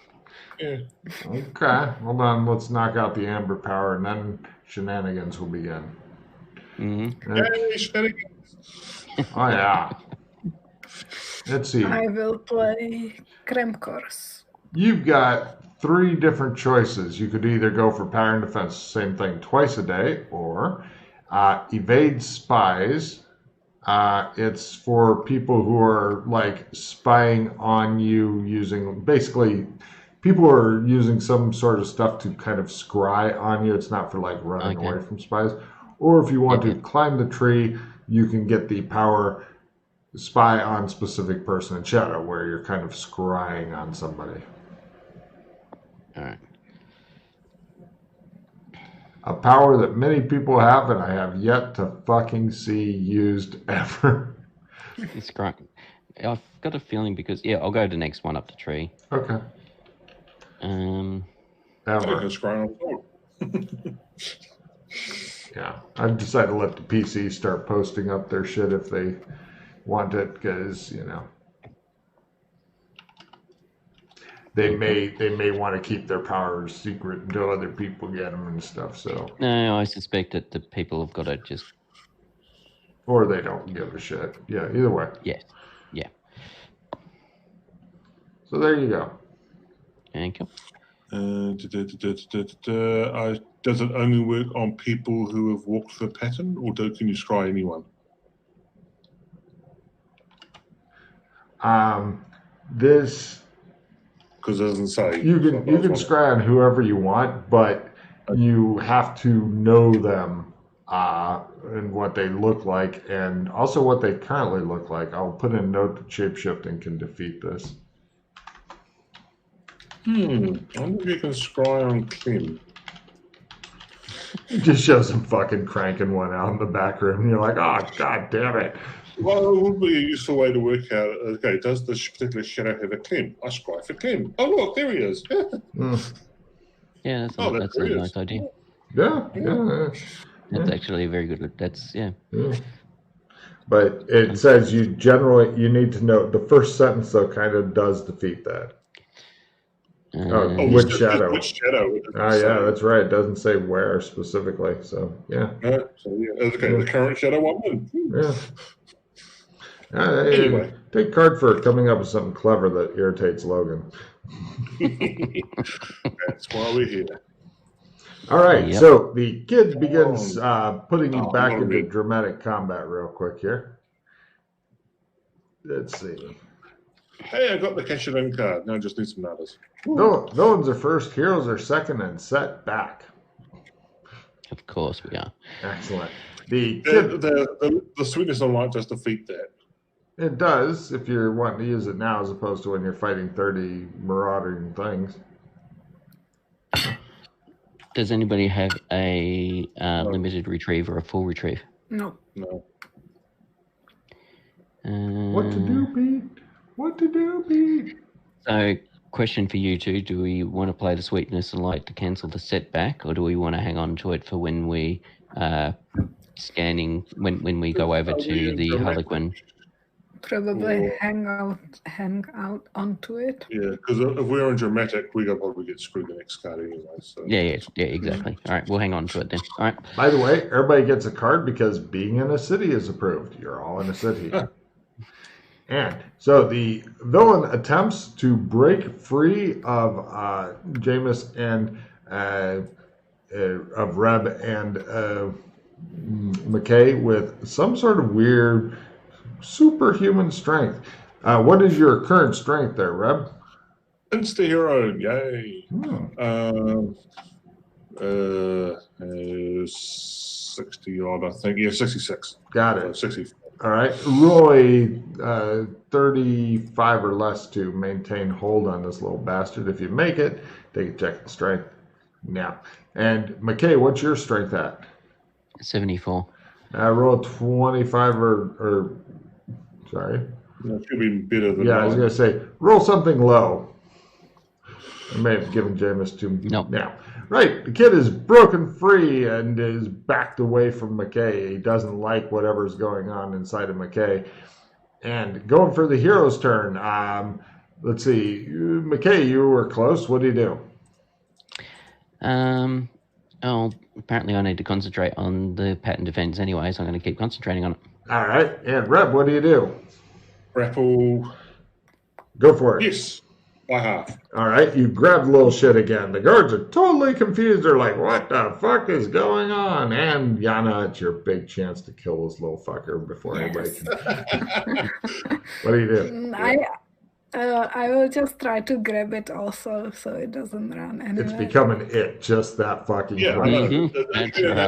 Yeah. Okay, hold on. Let's knock out the amber power, and then shenanigans will begin. Yay, shenanigans. Oh yeah. Let's see. I will play Kremkors. You've got 3 different choices. You could either go for pattern defense, same thing, twice a day, or evade spies. It's for people who are like spying on you using, basically, people are using some sort of stuff to kind of scry on you. It's not for like running away from spies. Or if you want to climb the tree, you can get the power spy on specific person in shadow, where you're kind of scrying on somebody. All right. A power that many people have, and I have yet to fucking see used ever. It's great. I've got a feeling because I'll go to the next one up the tree. Okay. Ever. Yeah, I've decided to let the PC start posting up their shit if they want it, because they may want to keep their powers secret until other people get them and stuff. So no, I suspect that the people have got to just, or they don't give a shit. Yeah, either way. Yeah. So there you go. Thank you. Does it only work on people who have walked the pattern, or can you scry anyone? This, because it doesn't say. You can scry on whoever you want, but you have to know them and what they look like, and also what they currently look like. I'll put in a note that shapeshifting can defeat this. I wonder if you can scry on Clem. It just shows him fucking cranking one out in the back room, and you're like, oh, god damn it. Well, it would be a useful way to work out, okay, does this particular shadow have a Clem? I scry for Clem. Oh, look, there he is. Yeah, that's a nice idea. Yeah. That's actually a very good, yeah. But it says you need to know, the first sentence, though, kind of does defeat that. Which shadow? Which shadow? Yeah, that's right. It doesn't say where specifically. So, yeah. Okay, the current shadow one. Yeah. Anyway. Take card for coming up with something clever that irritates Logan. That's why we're here. All right, so the kid begins putting you back into dramatic combat real quick here. Let's see. Hey, I got the cash it in card. Now I just need some numbers. Villains are first, heroes are second, and set back. Of course we are. Excellent. The sweetness on light does defeat that. It does, if you're wanting to use it now as opposed to when you're fighting 30 marauding things. Does anybody have a limited retrieve or a full retrieve? No. What to do, Pete? What to do, Pete? So, question for you two. Do we want to play the sweetness and light to cancel the setback, or do we want to hang on to it for when we scanning, when we go over to the Harlequin? Probably hang out onto it. Yeah, because if we're in dramatic, we'll probably get screwed the next card anyway. So. Yeah, exactly. All right, we'll hang on to it then. All right. By the way, everybody gets a card because being in a city is approved. You're all in a city. And so the villain attempts to break free of Jameis and of Reb and McKay with some sort of weird superhuman strength. What is your current strength there, Reb? Insta hero, yay! 60 odd, I think. Yeah, 66. Got it. 60. All right. Roll a 35 or less to maintain hold on this little bastard. If you make it, take a check of strength. Now. And McKay, what's your strength at? 74. Roll 25 or sorry. That should be better than Yeah, I was going to say, roll something low. I may have given Jameis too. Nope. Now, right, the kid is broken free and is backed away from McKay. He doesn't like whatever's going on inside of McKay. And going for the hero's turn. Let's see. McKay, you were close. What do you do? Apparently I need to concentrate on the pattern defense anyway, so I'm going to keep concentrating on it. All right. And Reb, what do you do? Grapple. Go for it. Yes, by half. All right. You grab the little shit again. The guards are totally confused. They're like, what the fuck is going on? And Yana, it's your big chance to kill this little fucker before anybody can. What do you do? I will just try to grab it also so it doesn't run anywhere. It's becoming it just that fucking Yeah, quick. I know. That's right.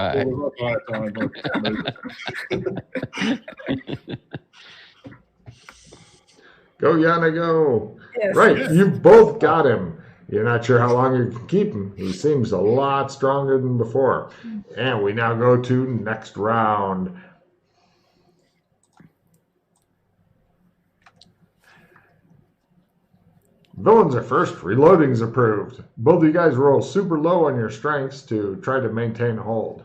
Go, Yana, go. Yes. Right, Yes. you both got him. You're not sure how long you can keep him. He seems a lot stronger than before. And we now go to next round. Villains are first. Reloading's approved. Both of you guys roll super low on your strengths to try to maintain hold.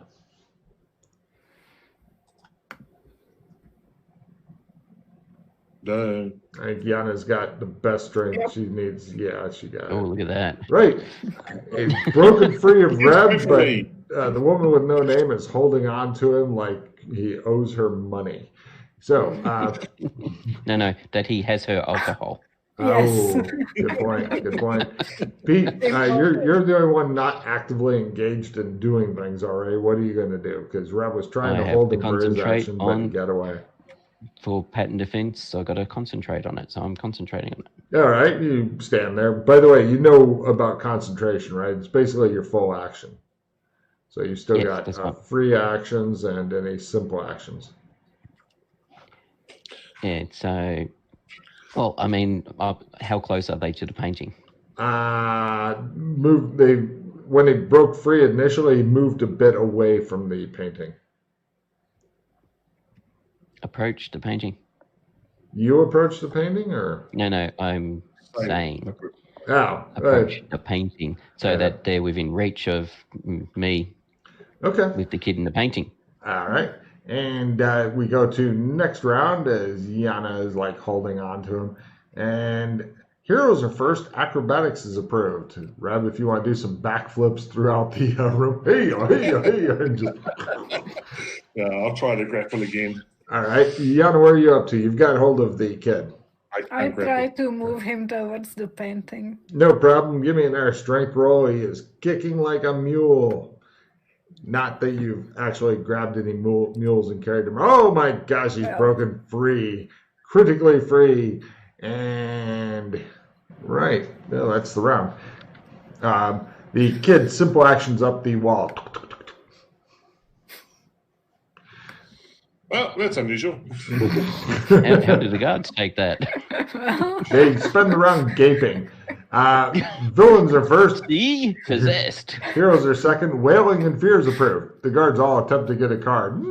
No. I think Yana's got the best strength she needs. Yeah, she got it. Oh, look at that. Right. It's broken free of Reb, It's but free. the woman with no name is holding on to him like he owes her money. So, No, that he has her alcohol. Yes. oh, good point. Good point. Pete, you're the only one not actively engaged in doing things already. What are you going to do? Because Reb was trying I to have hold to him for his concentrate action, but he on- got away. For pattern defense, so I've got to concentrate on it. So I'm concentrating on it. All right, you stand there. By the way, you know about concentration, right? It's basically your full action. So you still Yes, that's got fine. free actions and any simple actions. Yeah, so... Well, I mean, how close are they to the painting? When he broke free initially, he moved a bit away from the painting. Approach the painting? You approached the painting, or? No, I'm saying Oh, approach the painting so Yeah. that they're within reach of me okay. with the kid in the painting. All right. And we go to next round as Yana is like holding on to him. And heroes are first. Acrobatics is approved. Rab, if you want to do some backflips throughout the room. Hey, and just... Yeah, I'll try to grapple again. All right. Yana, where are you up to? You've got hold of the kid. I grapple. try to move him towards the painting. No problem. Give me another strength roll. He is kicking like a mule. Not that you've actually grabbed any mules and carried them. Oh my gosh, he's broken free. Critically free. And right. No, that's the round. The kid simple actions up the wall. Well, that's unusual. How do the guards take that? They spend the round gaping. Villains are first. See? Possessed. Heroes are second. Wailing and fears approved. The guards all attempt to get a card.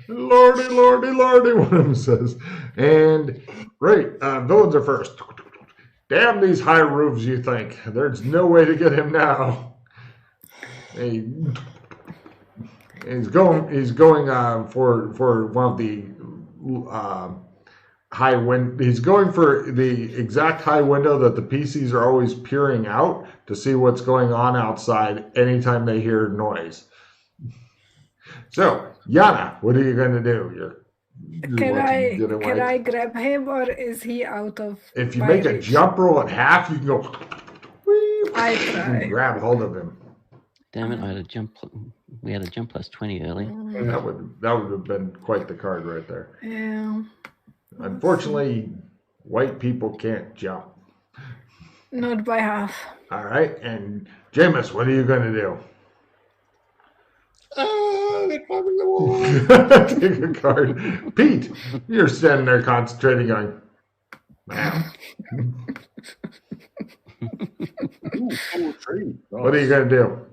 Lordy, lordy, lordy, one of them says. And, right, villains are first. Damn these high roofs, you think. There's no way to get him now. He's going for one of the high wind. He's going for the exact high window that the PCs are always peering out to see what's going on outside anytime they hear noise. So, Yana, what are you going to do? Can I grab him, or is he out of? If you my make a reach? jump roll at half, you can go. I and try. grab hold of him. Damn it! We had a jump plus 20 early. That would have been quite the card right there. Yeah. Unfortunately, white people can't jump. Not by half. All right. And Jameis, what are you going to do? They're climbing the wall. Take a card. Pete, you're standing there concentrating, going, man. Ooh, cool tree. What are you going to do?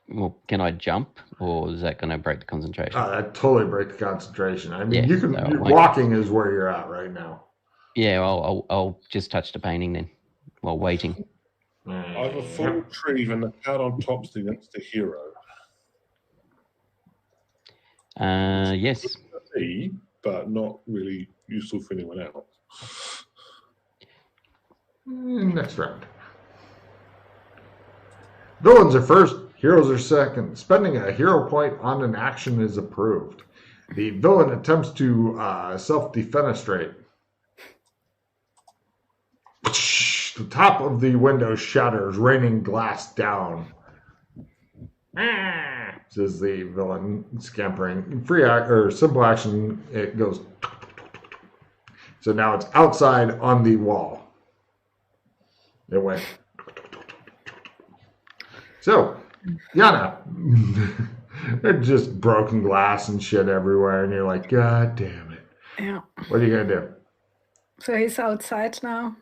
Well, can I jump, or is that going to break the concentration? That totally break the concentration. I mean, Yeah, you can. so Walking is where you're at right now. Yeah, I'll just touch the painting then, while waiting. I have a full retrieve, and the card on top's the next to hero. Yes. But not really useful for anyone else. Next round. Villains are first, heroes are second. Spending a hero point on an action is approved. The villain attempts to self-defenestrate. The top of the window shatters, raining glass down. Says the villain, scampering. Free act or simple action, it goes. So now it's outside on the wall. It went. So, Yana, they're just broken glass and shit everywhere, and you're like, God damn it. Yeah. What are you going to do? So he's outside now?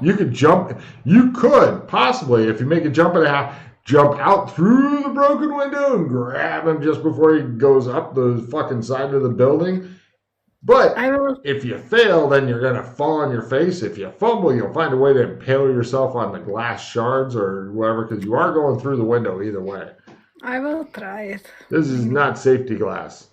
You could jump. You could, possibly, if you make a jump and a half, jump out through the broken window and grab him just before he goes up the fucking side of the building. But if you fail, then you're going to fall on your face. If you fumble, you'll find a way to impale yourself on the glass shards or whatever, because you are going through the window either way. I will try it. This is not safety glass.